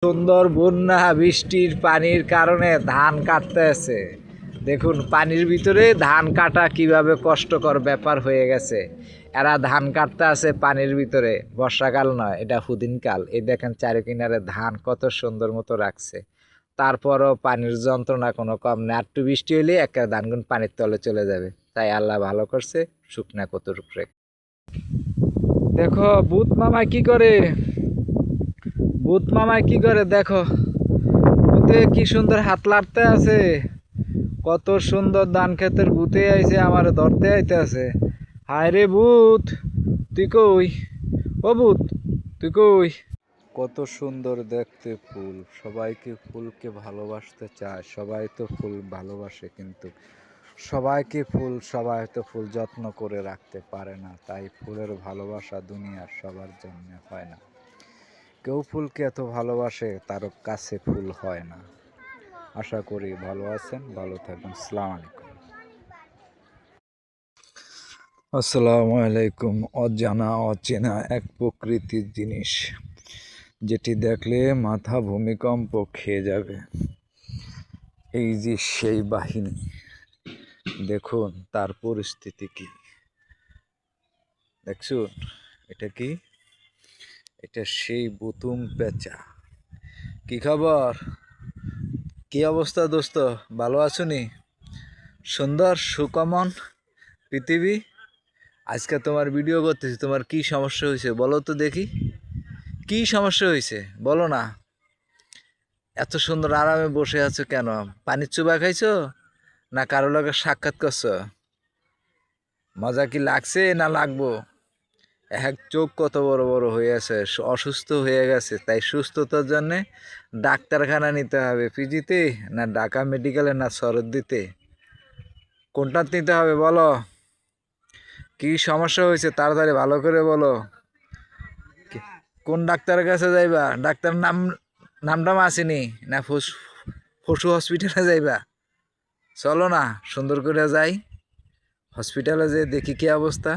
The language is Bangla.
সুন্দর বন্যা বৃষ্টির পানির কারণে ধান কাটতে আছে। দেখুন পানির ভিতরে ধান কাটা কিভাবে কষ্টকর ব্যাপার হয়ে গেছে। এরা ধান কাটতে আছে পানির ভিতরে, বর্ষাকাল নয়, এটা হুদিনকাল। এই দেখেন চারি কিনারে ধান কত সুন্দর মতো রাখছে, তারপরও পানির যন্ত্রণা কোনো কম নেই। একটু বৃষ্টি হলে একটা ধানগুন পানির তলে চলে যাবে। তাই আল্লাহ ভালো করছে, শুকনা কতটুক রে। দেখো ভূত মামা কি করে, ভূত মামায় কি করে দেখো, ভূতে কি সুন্দর হাত লাড়তে আছে। কত সুন্দর ধান ক্ষেতের ভূতে আইছে, আমার ধরতে আইতে আছে। হায় রে ভূত, তুই কই? ও ভূত, তুই কই? কত সুন্দর দেখতে ফুল, সবাইকে ফুলকে ভালোবাসতে চায়, সবাই তো ফুল ভালোবাসে, কিন্তু সবাই তো ফুল যত্ন করে রাখতে পারে না। তাই ফুলের ভালোবাসা দুনিয়ার সবার জন্য হয় না। কেউ ফুলকে এত ভালোবাসে, তার কাছে ফুল হয় না। আশা করি ভালো আছেন, ভালো থাকবেন। আসসালামু আলাইকুম। অজানা অচেনা এক প্রকৃতির জিনিস, যেটি দেখলে মাথা ভূমিকম্প খেয়ে যাবে। এই যে সেই বাহিনী, দেখুন তার পরিস্থিতি কি দেখছুন। এটা কি? এটা সেই বুতুম পেঁচা। কি খবর, কি অবস্থা দোস্ত, ভালো আছো নি? সুন্দর সুকমন পৃথিবী। আজকে তোমার ভিডিও করতেছি, তোমার কি সমস্যা হয়েছে বলো তো দেখি। কি সমস্যা হয়েছে বলো না। এত সুন্দর আরামে বসে আছো কেন? পানির চুবা খাইছো না কারো লগে সাক্ষাৎ করছো? মজা কি লাগছে না লাগবো? এক চোখ কত বড় বড় হয়ে আছে, অসুস্থ হয়ে গেছে। তাই সুস্থতার জন্যে ডাক্তারখানা নিতে হবে। পিজিতে না ঢাকা মেডিকেলে না শরৎদিতে, কোনটা নিতে হবে বলো? কি সমস্যা হয়েছে তাড়াতাড়ি ভালো করে বলো। কোন ডাক্তারের কাছে যাইবা? ডাক্তার নামটা আসেনি না? পশু হসপিটালে যাইবা? চলো না সুন্দর করে যাই হসপিটালে, যে দেখি কি অবস্থা।